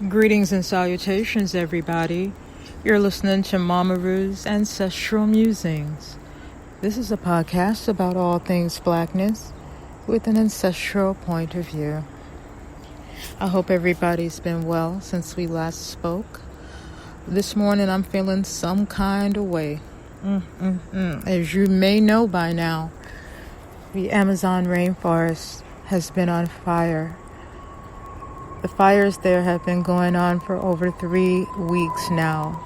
Greetings and salutations, everybody. You're listening to Mama Rue's Ancestral Musings. This is a podcast about all things Blackness with an ancestral point of view. I hope everybody's been well since we last spoke. This morning I'm feeling some kind of way. As you may know by now, the Amazon rainforest has been on fire. The fires there have been going on for over 3 weeks now.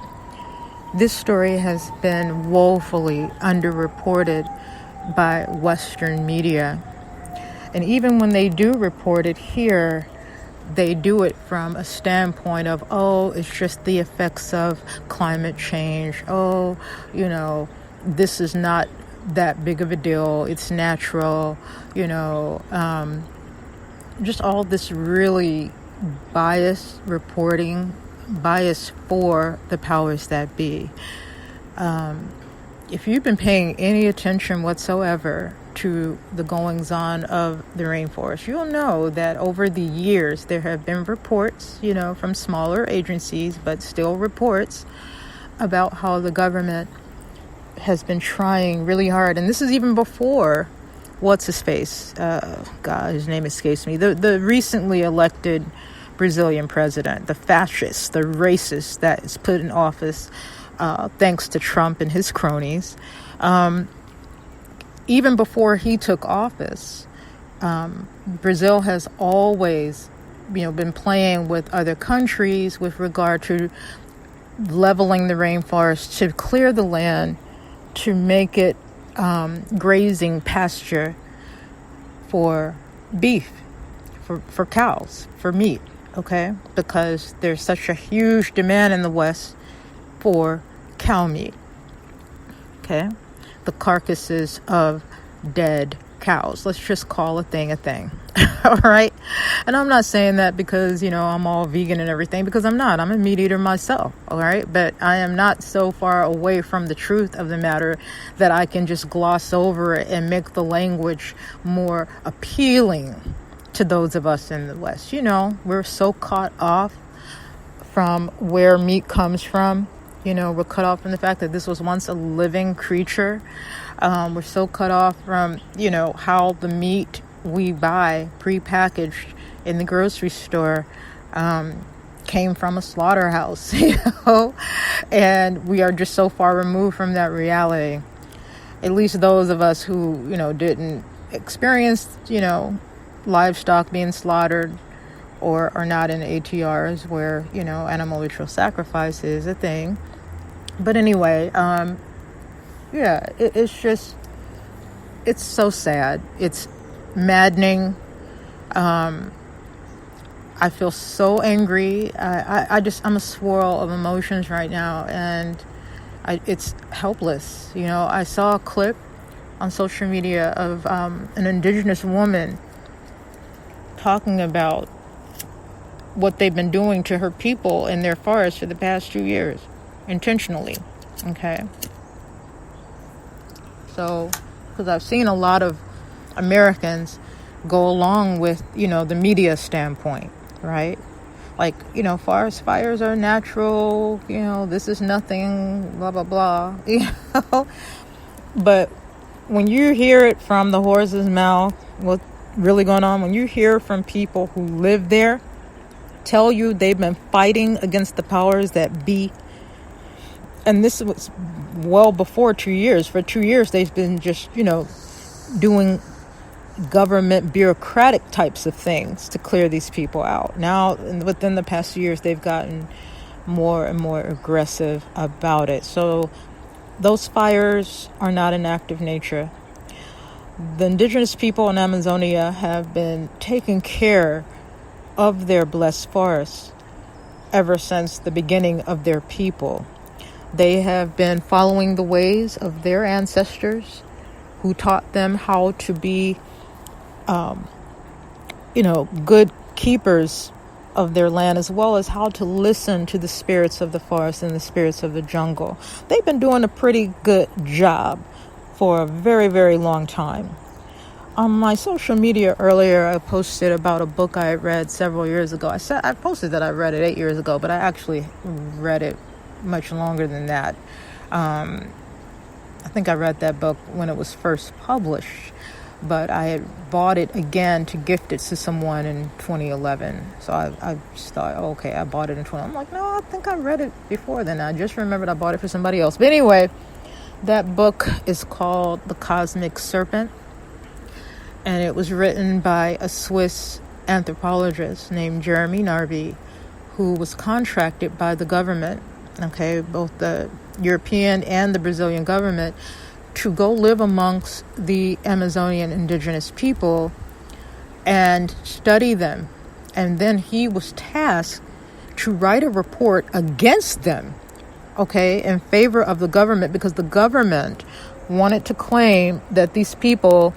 This story has been woefully underreported by Western media. And even when they do report it here, they do it from a standpoint of, it's just the effects of climate change. This is not that big of a deal. It's natural, just all this really biased reporting, bias for the powers that be. If you've been paying any attention whatsoever to the goings-on of the rainforest, you'll know that over the years there have been reports, from smaller agencies, but still reports about how the government has been trying really hard. And this is even before what's his face? His name escapes me. The recently elected Brazilian president, the fascist, the racist that is put in office thanks to Trump and his cronies. Even before he took office, Brazil has always, been playing with other countries with regard to leveling the rainforest to clear the land to make it grazing pasture for beef, for cows, for meat, okay? Because there's such a huge demand in the West for cow meat, okay? The carcasses of dead cows. Let's just call a thing, all right? And I'm not saying that because, I'm all vegan and everything, because I'm not. I'm a meat eater myself, all right? But I am not so far away from the truth of the matter that I can just gloss over it and make the language more appealing to those of us in the West. We're so caught off from where meat comes from. We're cut off from the fact that this was once a living creature. We're so cut off from, how the meat we buy prepackaged in the grocery store came from a slaughterhouse, and we are just so far removed from that reality. At least those of us who, didn't experience, livestock being slaughtered or are not in ATRs where, animal ritual sacrifice is a thing. But anyway, it's so sad. It's maddening. I feel so angry. I'm a swirl of emotions right now, and it's helpless. I saw a clip on social media of an indigenous woman talking about what they've been doing to her people in their forests for the past 2 years, intentionally, okay? So, because I've seen a lot of Americans go along with, the media standpoint, right? Like, forest fires are natural, this is nothing, blah, blah, blah, But when you hear it from the horse's mouth, what's really going on, when you hear from people who live there, tell you they've been fighting against the powers that be, and this was well before 2 years. For 2 years, they've been just, doing government bureaucratic types of things to clear these people out. Now, within the past 2 years, they've gotten more and more aggressive about it. So those fires are not an act of nature. The indigenous people in Amazonia have been taking care of their blessed forests ever since the beginning of their people. They have been following the ways of their ancestors who taught them how to be, good keepers of their land, as well as how to listen to the spirits of the forest and the spirits of the jungle. They've been doing a pretty good job for a very, very long time. On my social media earlier, I posted about a book I read several years ago. I posted that I read it 8 years ago, but I actually read it much longer than that. I think I read that book when it was first published, but I had bought it again to gift it to someone in 2011. So I just thought, okay, I bought it in 20. I'm like, no, I think I read it before then. I just remembered I bought it for somebody else. But anyway, that book is called The Cosmic Serpent, and it was written by a Swiss anthropologist named Jeremy Narby, who was contracted by the government, okay, both the European and the Brazilian government, to go live amongst the Amazonian indigenous people and study them. And then he was tasked to write a report against them, okay, in favor of the government, because the government wanted to claim that these people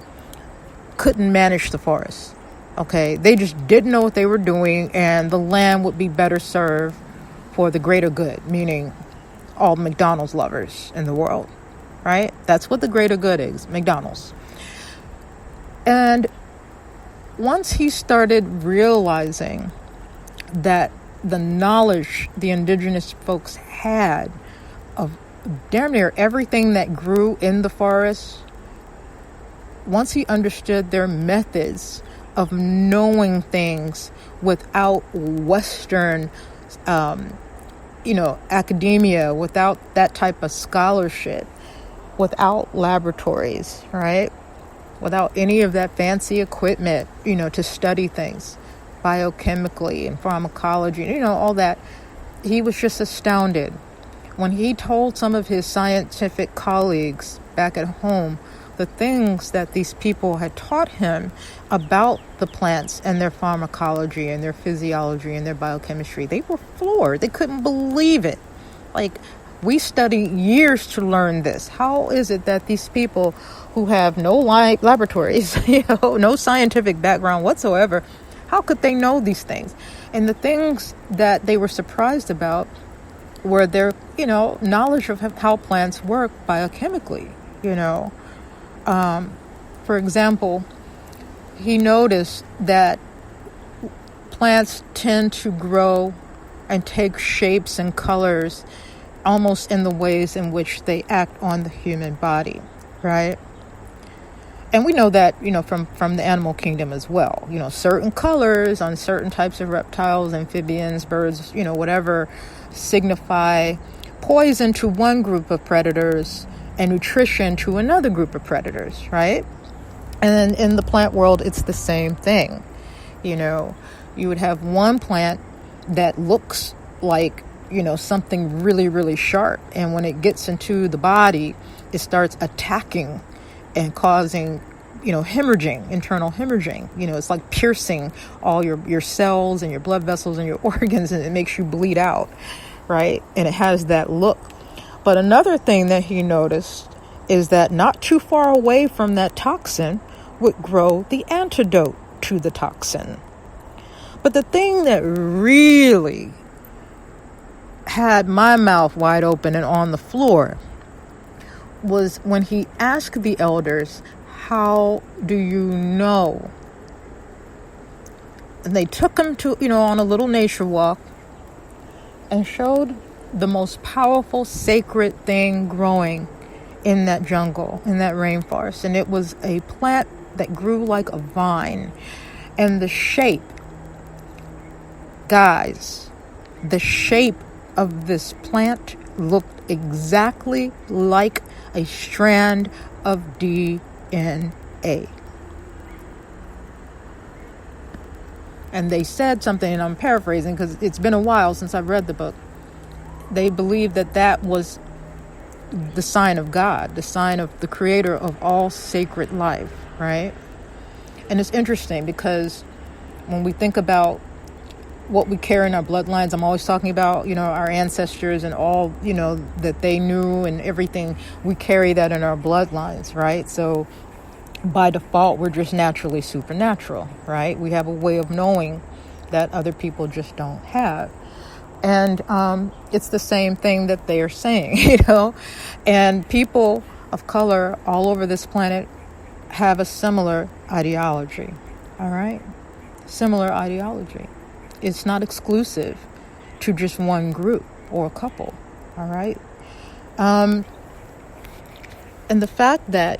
couldn't manage the forest. Okay, they just didn't know what they were doing, and the land would be better served for the greater good, meaning all McDonald's lovers in the world, right? That's what the greater good is, McDonald's. And once he started realizing that the knowledge the indigenous folks had of damn near everything that grew in the forest, once he understood their methods of knowing things without Western, academia, without that type of scholarship, without laboratories, right? Without any of that fancy equipment, to study things biochemically and pharmacology, all that. He was just astounded when he told some of his scientific colleagues back at home the things that these people had taught him about the plants and their pharmacology and their physiology and their biochemistry. They were floored. They couldn't believe it. Like, we study years to learn this. How is it that these people who have no laboratories, no scientific background whatsoever, how could they know these things? And the things that they were surprised about were their, knowledge of how plants work biochemically, For example, he noticed that plants tend to grow and take shapes and colors almost in the ways in which they act on the human body, right? And we know that, from the animal kingdom as well. Certain colors on certain types of reptiles, amphibians, birds, whatever, signify poison to one group of predators and nutrition to another group of predators, right? And then in the plant world, it's the same thing. You would have one plant that looks like, something really, really sharp. And when it gets into the body, it starts attacking and causing, hemorrhaging, internal hemorrhaging. It's like piercing all your cells and your blood vessels and your organs, and it makes you bleed out, right? And it has that look. But another thing that he noticed is that not too far away from that toxin would grow the antidote to the toxin. But the thing that really had my mouth wide open and on the floor was when he asked the elders, how do you know? And they took him to, on a little nature walk and showed the most powerful sacred thing growing in that jungle, in that rainforest. And it was a plant that grew like a vine. And the shape, guys, the shape of this plant looked exactly like a strand of DNA. And they said something, and I'm paraphrasing because it's been a while since I've read the book. They believed that was the sign of God, the sign of the creator of all sacred life, right? And it's interesting because when we think about what we carry in our bloodlines, I'm always talking about, our ancestors and all, that they knew and everything. We carry that in our bloodlines, right? So by default, we're just naturally supernatural, right? We have a way of knowing that other people just don't have. And it's the same thing that they are saying, And people of color all over this planet have a similar ideology. All right? Similar ideology. It's not exclusive to just one group or a couple. All right? And the fact that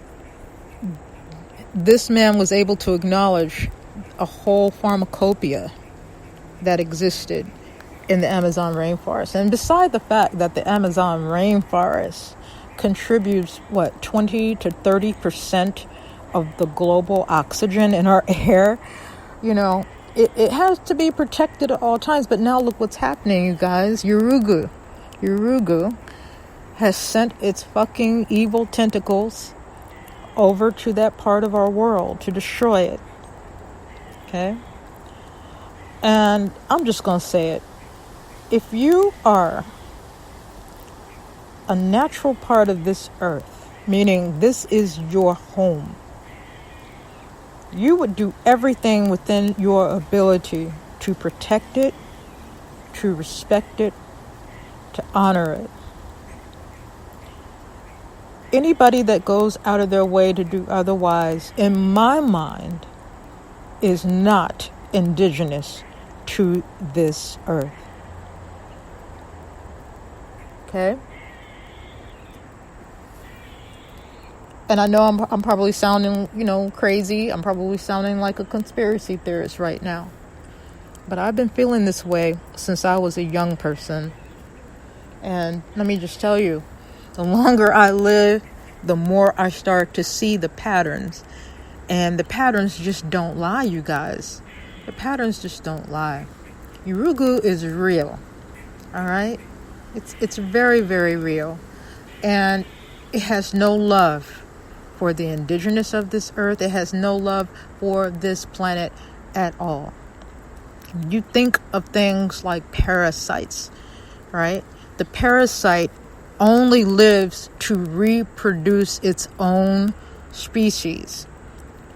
this man was able to acknowledge a whole pharmacopoeia that existed in the Amazon rainforest. And beside the fact that the Amazon rainforest contributes, 20 to 30% of the global oxygen in our air, it has to be protected at all times. But now look what's happening, you guys. Urugu has sent its fucking evil tentacles over to that part of our world to destroy it. Okay? And I'm just going to say it. If you are a natural part of this earth, meaning this is your home, you would do everything within your ability to protect it, to respect it, to honor it. Anybody that goes out of their way to do otherwise, in my mind, is not indigenous to this earth. Okay? And I know I'm probably sounding, crazy. I'm probably sounding like a conspiracy theorist right now. But I've been feeling this way since I was a young person. And let me just tell you, the longer I live, the more I start to see the patterns. And the patterns just don't lie, you guys. The patterns just don't lie. Urugu is real. All right? It's very, very real. And it has no love for the indigenous of this earth. It has no love for this planet at all. You think of things like parasites, right? The parasite only lives to reproduce its own species.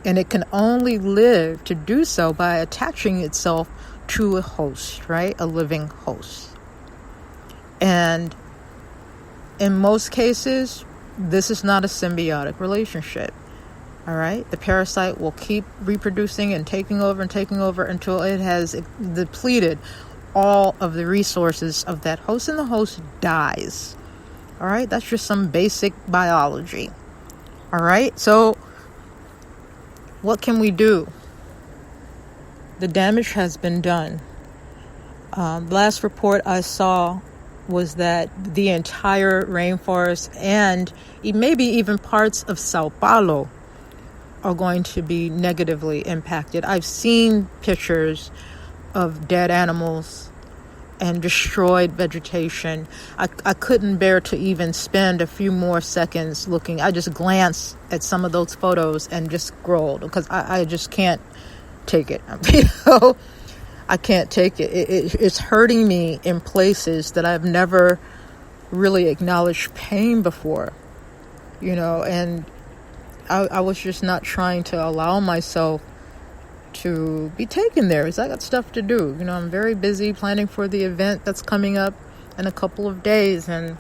And it can only live to do so by attaching itself to a host, right? A living host. And in most cases, this is not a symbiotic relationship. All right? The parasite will keep reproducing and taking over until it has depleted all of the resources of that host, and the host dies. All right? That's just some basic biology. All right? So what can we do? The damage has been done. The last report I saw was that the entire rainforest and maybe even parts of Sao Paulo are going to be negatively impacted. I've seen pictures of dead animals and destroyed vegetation. I couldn't bear to even spend a few more seconds looking. I just glanced at some of those photos and just scrolled because I just can't take it. I can't take it. It's hurting me in places that I've never really acknowledged pain before, and I was just not trying to allow myself to be taken there because I got stuff to do. I'm very busy planning for the event that's coming up in a couple of days, and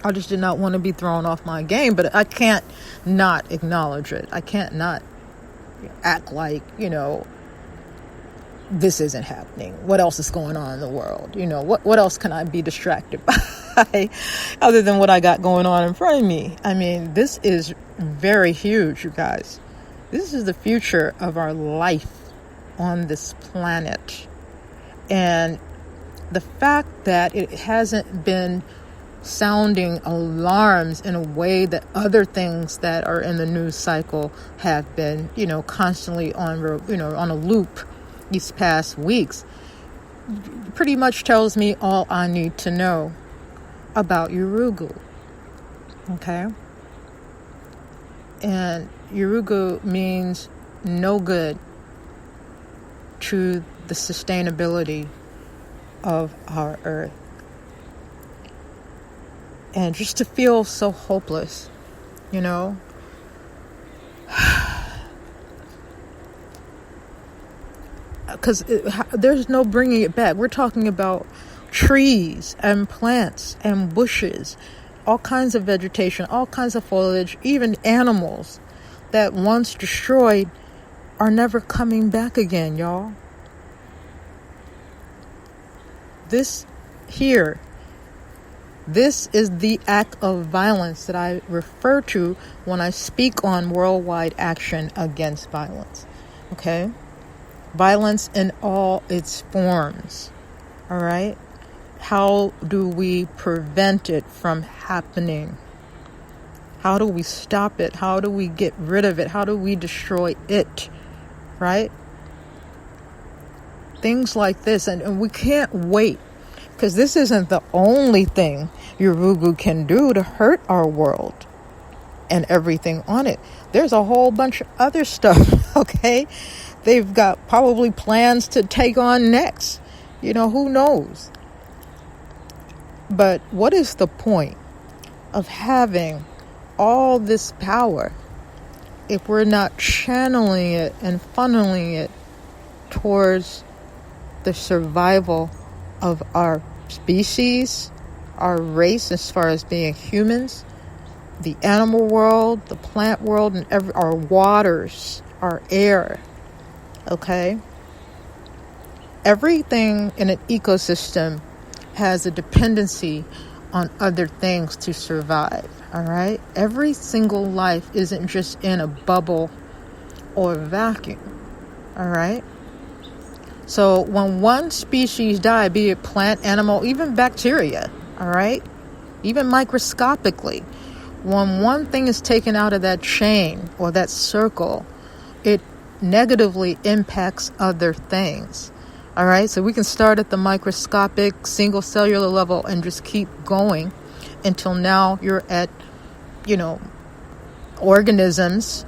I just did not want to be thrown off my game, but I can't not acknowledge it. I can't not act like, this isn't happening. What else is going on in the world? What else can I be distracted by other than what I got going on in front of me? I mean, this is very huge, you guys. This is the future of our life on this planet. And the fact that it hasn't been sounding alarms in a way that other things that are in the news cycle have been, constantly on a loop these past weeks, pretty much tells me all I need to know about Urugu. Okay? And Urugu means no good to the sustainability of our earth. And just to feel so hopeless, because there's no bringing it back. We're talking about trees and plants and bushes, all kinds of vegetation, all kinds of foliage, even animals that once destroyed are never coming back again, y'all. This is the act of violence that I refer to when I speak on worldwide action against violence. Okay? Violence in all its forms. All right? How do we prevent it from happening? How do we stop it? How do we get rid of it? How do we destroy it? Right? Things like this. And we can't wait, because this isn't the only thing Yurugu can do to hurt our world and everything on it. There's a whole bunch of other stuff, okay? They've got probably plans to take on next. Who knows? But what is the point of having all this power if we're not channeling it and funneling it towards the survival of our species, our race as far as being humans, the animal world, the plant world, and our waters, our air, okay? Everything in an ecosystem has a dependency on other things to survive, all right? Every single life isn't just in a bubble or a vacuum, all right? So when one species die, be it plant, animal, even bacteria, all right? Even microscopically, when one thing is taken out of that chain or that circle, it negatively impacts other things. All right, so we can start at the microscopic single cellular level and just keep going until now you're at, organisms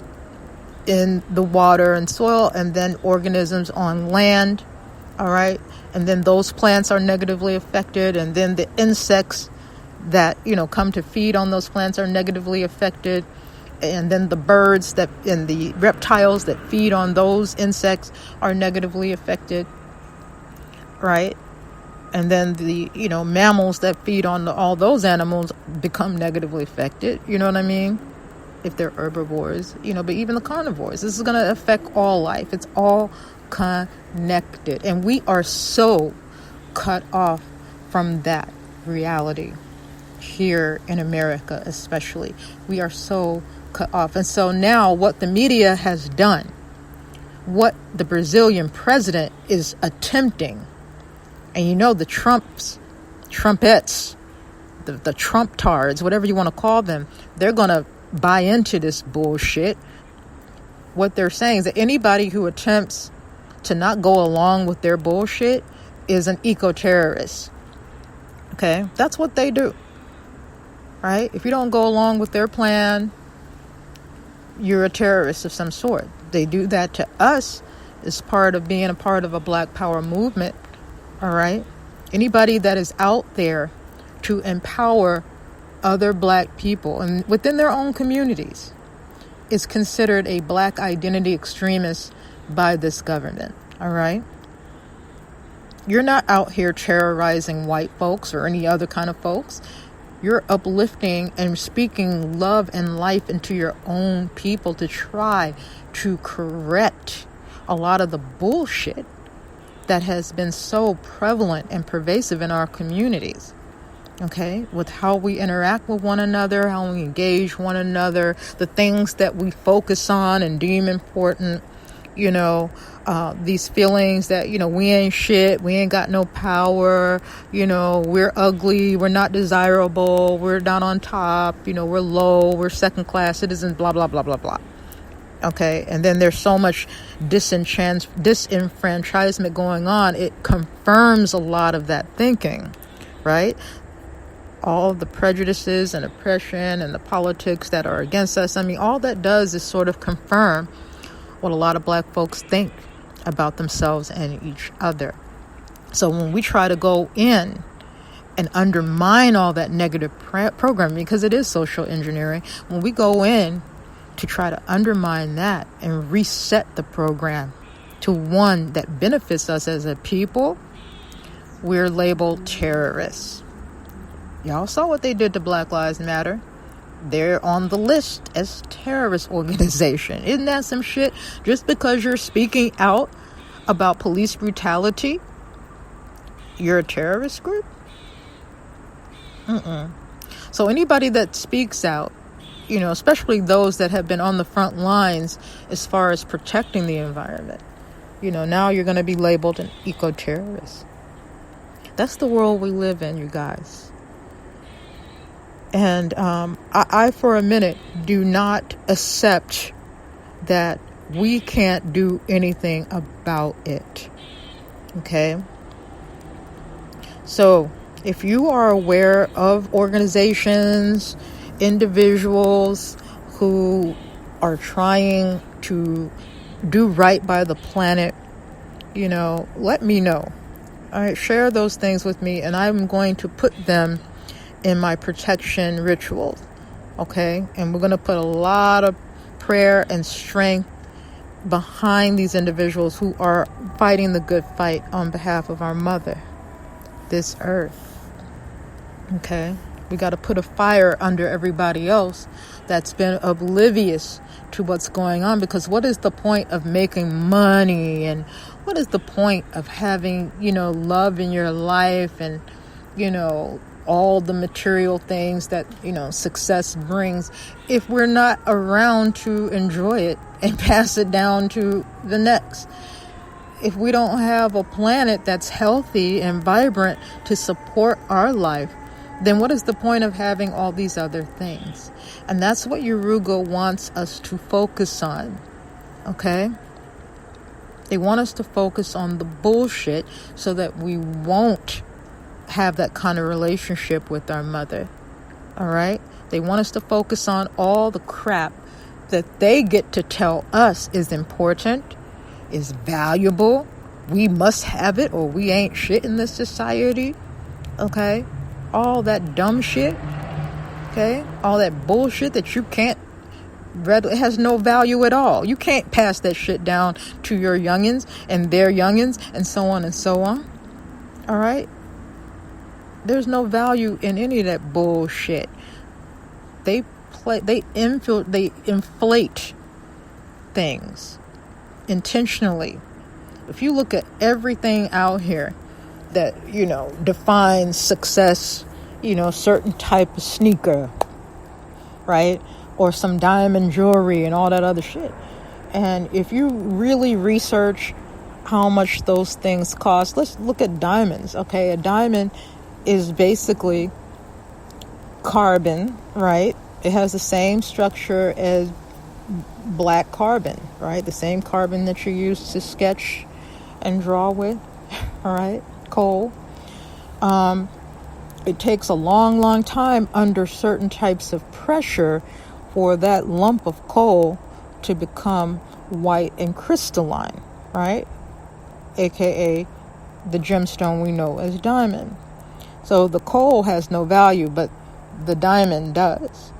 in the water and soil, and then organisms on land. All right, and then those plants are negatively affected, and then the insects that come to feed on those plants are negatively affected, and then the birds and the reptiles that feed on those insects are negatively affected. Right? And then the, mammals that feed on all those animals become negatively affected. You know what I mean? If they're herbivores, but even the carnivores. This is going to affect all life. It's all connected. And we are so cut off from that reality here in America, especially. We are so cut off. And so now what the media has done, what the Brazilian president is attempting, and the trumpets, the Trump-tards, whatever you want to call them, they're going to buy into this bullshit. What they're saying is that anybody who attempts to not go along with their bullshit is an eco-terrorist. Okay? That's what they do. Right? If you don't go along with their plan, you're a terrorist of some sort. They do that to us as part of being a part of a Black Power movement. All right. Anybody that is out there to empower other Black people and within their own communities is considered a Black identity extremist by this government. All right. You're not out here terrorizing white folks or any other kind of folks. You're uplifting and speaking love and life into your own people to try to correct a lot of the bullshit that has been so prevalent and pervasive in our communities, okay, with how we interact with one another, how we engage one another, the things that we focus on and deem important, these feelings that, we ain't shit, we ain't got no power, we're ugly, we're not desirable, we're not on top, we're low, we're second-class citizens, blah, blah, blah, blah, blah. Okay, and then there's so much disenfranchisement going on. It confirms a lot of that thinking, right? All of the prejudices and oppression and the politics that are against us. I mean, all that does is sort of confirm what a lot of Black folks think about themselves and each other. So when we try to go in and undermine all that negative programming, because it is social engineering, when we go in to try to undermine that and reset the program to one that benefits us as a people, we're labeled terrorists. Y'all saw what they did to Black Lives Matter. they're on the list as terrorist organization. Isn't that some shit? Just because you're speaking out about police brutality, you're a terrorist group? So anybody that speaks out, especially those that have been on the front lines as far as protecting the environment, now you're going to be labeled an eco-terrorist. That's the world we live in, you guys. And I, for a minute, do not accept that we can't do anything about it. Okay? So, if you are aware of organizations, individuals who are trying to do right by the planet, let me know. All right, share those things with me, and I'm going to put them in my protection rituals, okay? And we're going to put a lot of prayer and strength behind these individuals who are fighting the good fight on behalf of our mother, this earth, okay? We got to put a fire under everybody else that's been oblivious to what's going on, because what is the point of making money, and what is the point of having, love in your life, and, all the material things that, success brings, if we're not around to enjoy it and pass it down to the next? If we don't have a planet that's healthy and vibrant to support our life, then what is the point of having all these other things? And that's what Yoruga wants us to focus on, okay? They want us to focus on the bullshit so that we won't have that kind of relationship with our mother. All right? They want us to focus on all the crap that they get to tell us is important, is valuable. We must have it or we ain't shit in this society. Okay? All that dumb shit. Okay? All that bullshit that you can't it has no value at all. You can't pass that shit down to your youngins and their youngins and so on and so on. All right? There's no value in any of that bullshit. They inflate things intentionally. If you look at everything out here that, defines success, certain type of sneaker, right? Or some diamond jewelry and all that other shit. And if you really research how much those things cost, let's look at diamonds, okay? A diamond is basically carbon, right? It has the same structure as black carbon, right? The same carbon that you use to sketch and draw with, all right? Coal. It takes a long, long time under certain types of pressure for that lump of coal to become white and crystalline, right? AKA the gemstone we know as diamond. So the coal has no value, but the diamond does,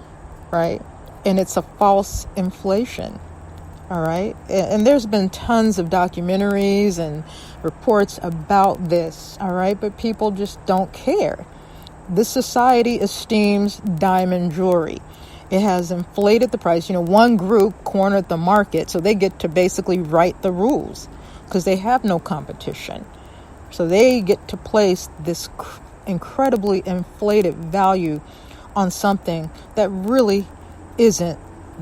right? And it's a false inflation, all right? And there's been tons of documentaries and reports about this, all right? But people just don't care. This society esteems diamond jewelry. It has inflated the price. One group cornered the market, so they get to basically write the rules because they have no competition. So they get to place this incredibly inflated value on something that really isn't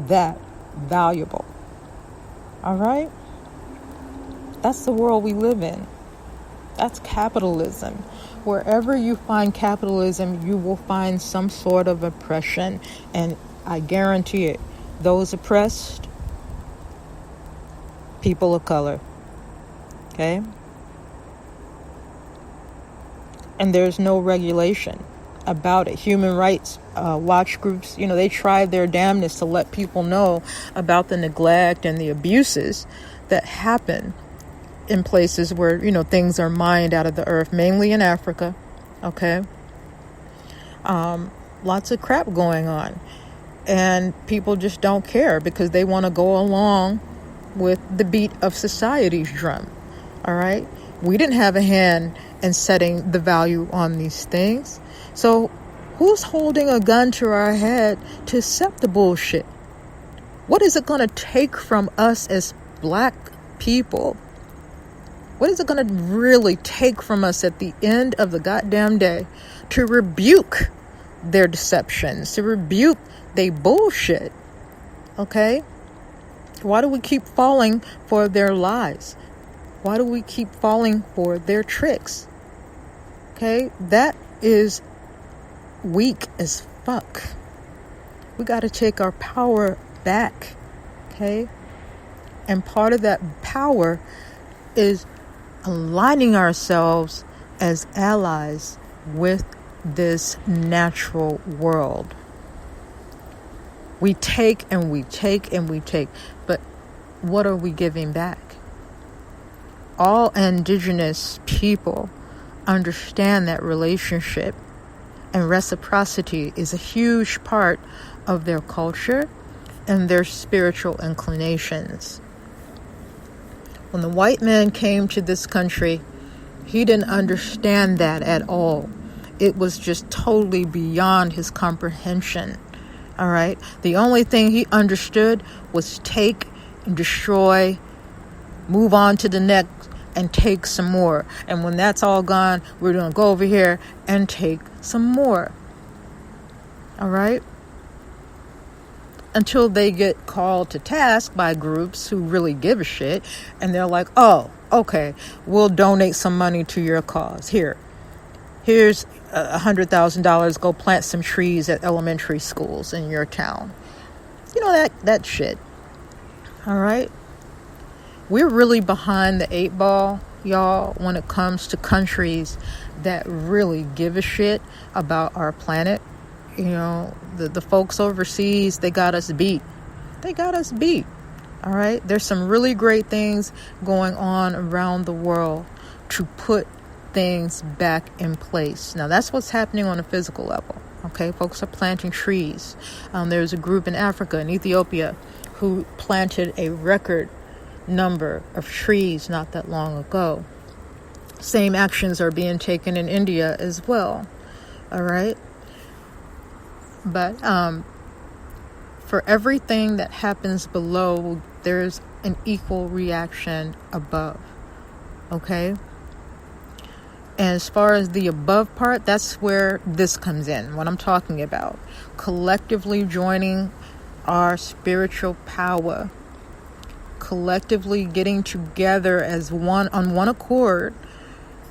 that valuable. All right? That's the world we live in. That's capitalism. Wherever you find capitalism, you will find some sort of oppression. And I guarantee it, those oppressed, people of color. Okay? And there's no regulation about it. Human rights watch groups, they try their damnedest to let people know about the neglect and the abuses that happen in places where, things are mined out of the earth, mainly in Africa. Okay? Lots of crap going on. And people just don't care because they want to go along with the beat of society's drum. All right? We didn't have a hand in setting the value on these things. So Who's holding a gun to our head to accept the bullshit? What is it going to take from us as black people? What is it going to really take from us at the end of the goddamn day to rebuke their deceptions, to rebuke their bullshit? Okay? Why do we keep falling for their lies? Why do we keep falling for their tricks? Okay? That is weak as fuck. We got to take our power back. Okay? And part of that power is aligning ourselves as allies with this natural world. We take and we take and we take, but what are we giving back? All indigenous people understand that relationship and reciprocity is a huge part of their culture and their spiritual inclinations. When the white man came to this country, he didn't understand that at all. It was just totally beyond his comprehension. All right? The only thing he understood was take and destroy, move on to the next, and take some more. And when that's all gone, we're going to go over here and take some more. All right? Until they get called to task by groups who really give a shit, and they're like, oh, okay, we'll donate some money to your cause. Here's $100,000, go plant some trees at elementary schools in your town. You know, that shit. All right? We're really behind the 8 ball, y'all, when it comes to countries that really give a shit about our planet. You know, the folks overseas, they got us beat. All right? There's some really great things going on around the world to put things back in place. Now, that's what's happening on a physical level. Okay? Folks are planting trees. There's a group in Africa, in Ethiopia, who planted a record number of trees not that long ago. Same actions are being taken in India as well. All right? But for everything that happens below, there's an equal reaction above. Okay? And as far as the above part, that's where this comes in, what I'm talking about. Collectively joining our spiritual power. Collectively getting together as one, on one accord,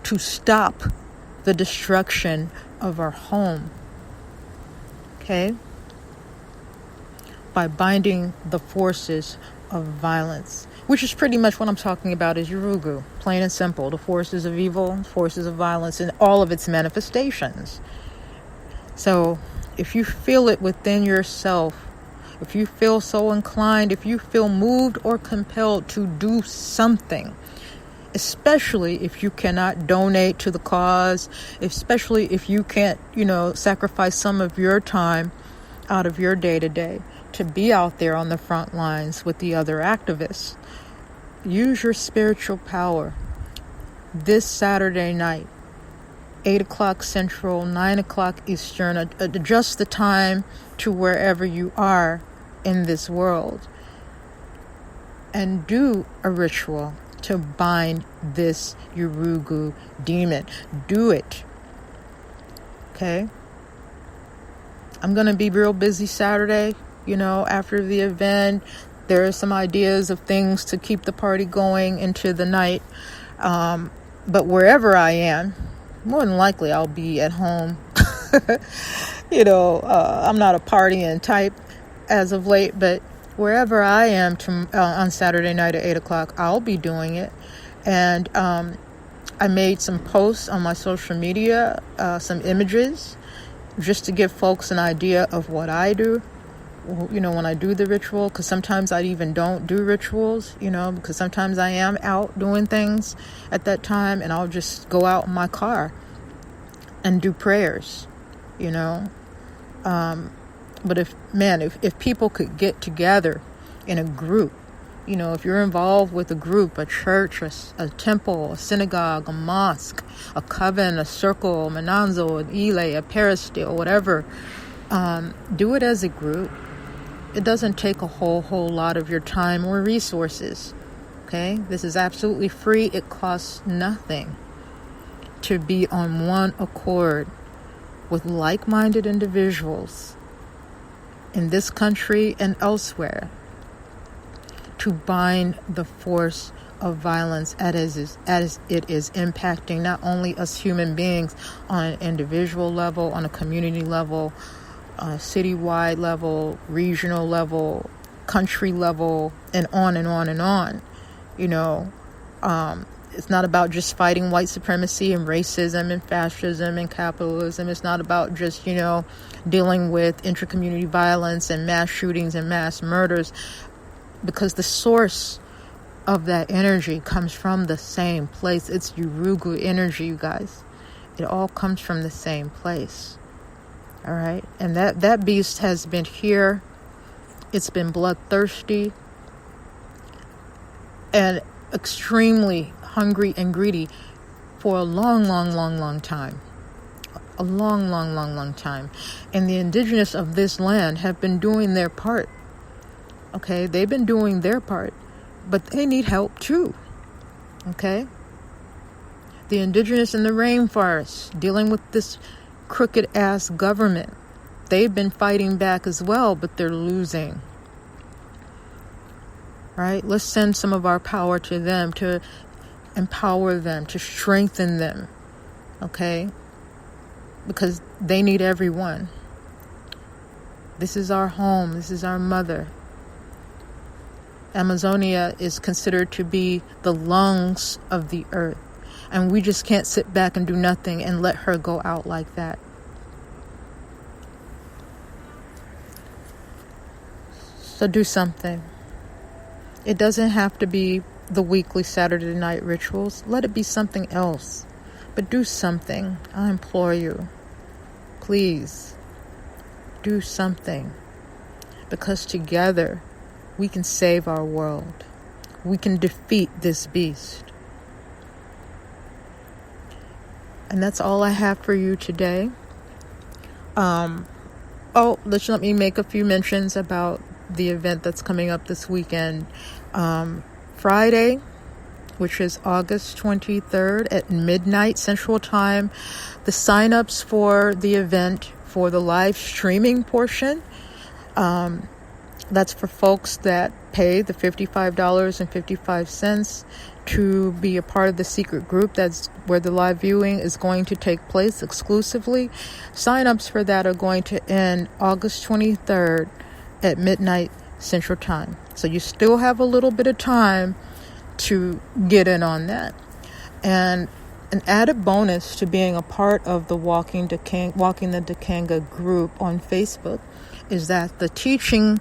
to stop the destruction of our home. Okay? By binding the forces of violence, which is pretty much what I'm talking about is Yurugu, plain and simple. The forces of evil, forces of violence, and all of its manifestations. So if you feel it within yourself, if you feel so inclined, if you feel moved or compelled to do something, especially if you cannot donate to the cause, especially if you can't, sacrifice some of your time out of your day-to-day to be out there on the front lines with the other activists. Use your spiritual power this Saturday night, 8 o'clock Central, 9 o'clock Eastern. Adjust the time to wherever you are in this world and do a ritual to bind this Yurugu demon. Do it. Okay? I'm going to be real busy Saturday, after the event. There are some ideas of things to keep the party going into the night. But wherever I am, more than likely I'll be at home. I'm not a partying type as of late, but wherever I am on Saturday night at 8 o'clock, I'll be doing it. And I made some posts on my social media, some images, just to give folks an idea of what I do, when I do the ritual, because sometimes I even don't do rituals, because sometimes I am out doing things at that time, and I'll just go out in my car and do prayers, But if people could get together in a group If you're involved with a group, a church, a temple, a synagogue, a mosque, a coven, a circle, a mananzo, an ile, a peristyle, whatever, do it as a group. It doesn't take a whole lot of your time or resources. Okay? This is absolutely free. It costs nothing to be on one accord with like-minded individuals in this country and elsewhere to bind the force of violence as it is impacting not only us human beings on an individual level, on a community level, citywide level, regional level, country level, and on and on and on. It's not about just fighting white supremacy and racism and fascism and capitalism. It's not about just, dealing with intracommunity violence and mass shootings and mass murders, because the source of that energy comes from the same place. It's Urugu energy, you guys. It all comes from the same place. All right? And that beast has been here. It's been bloodthirsty and extremely hungry and greedy for a long time. A long time. And the indigenous of this land have been doing their part. Okay? They've been doing their part. But they need help too. Okay? The indigenous in the rainforest dealing with this crooked ass government. They've been fighting back as well, but they're losing. Right? Let's send some of our power to them, to empower them, to strengthen them. Okay? Because they need everyone. This is our home. This is our mother. Amazonia is considered to be the lungs of the earth. And we just can't sit back and do nothing and let her go out like that. So do something. It doesn't have to be the weekly Saturday night rituals. Let it be something else. But do something. I implore you. Please. Do something. Because together we can save our world. We can defeat this beast. And that's all I have for you today. Let me make a few mentions about the event that's coming up this weekend. Friday, which is August 23rd at midnight Central Time. The sign-ups for the event for the live streaming portion, that's for folks that pay the $55.55 to be a part of the secret group. That's where the live viewing is going to take place exclusively. Sign-ups for that are going to end August 23rd at midnight Central Time. So you still have a little bit of time to get in on that. And an added bonus to being a part of the Walking the Dakanga group on Facebook is that the teaching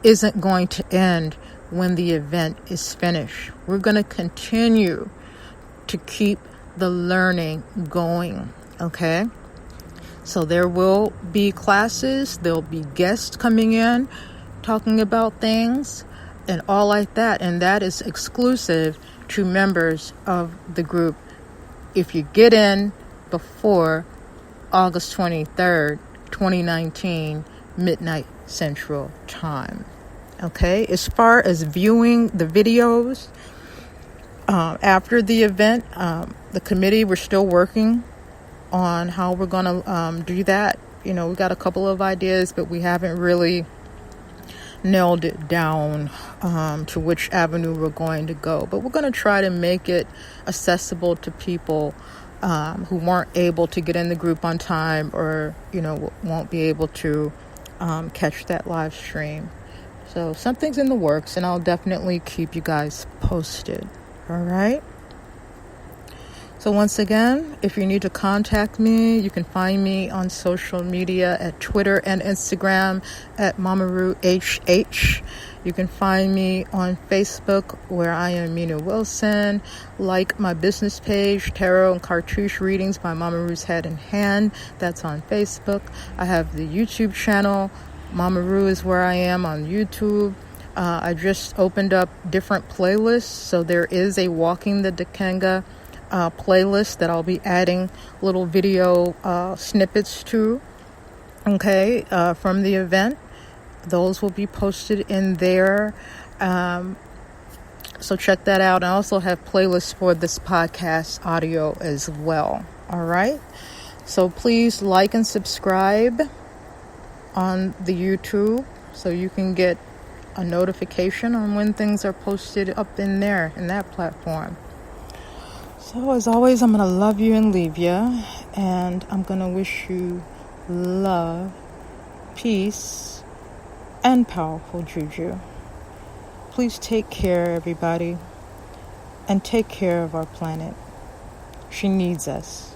isn't going to end when the event is finished. We're going to continue to keep the learning going, okay? So there will be classes, there'll be guests coming in, talking about things, and all like that. And that is exclusive to members of the group if you get in before August 23rd, 2019, midnight Central Time. Okay, as far as viewing the videos after the event, the committee, we're still working on how we're going to do that. We got a couple of ideas, but we haven't really nailed it down to which avenue we're going to go. But we're going to try to make it accessible to people who weren't able to get in the group on time, or won't be able to catch that live stream. So something's in the works, and I'll definitely keep you guys posted. All right. So once again, if you need to contact me, you can find me on social media at Twitter and Instagram at MamaRuHH. You can find me on Facebook, where I am Mina Wilson. Like my business page, Tarot and Cartouche Readings by Mama Ru's Head and Hand. That's on Facebook. I have the YouTube channel. Mama Ru is where I am on YouTube. I just opened up different playlists. So there is a Walking the Dikenga playlist that I'll be adding little video snippets to, okay, from the event. Those will be posted in there. So check that out. I also have playlists for this podcast audio as well. All right. So please like and subscribe on the YouTube so you can get a notification on when things are posted up in there, in that platform. So as always, I'm going to love you and leave you. And I'm going to wish you love, peace, and powerful juju. Please take care, everybody, and take care of our planet. She needs us.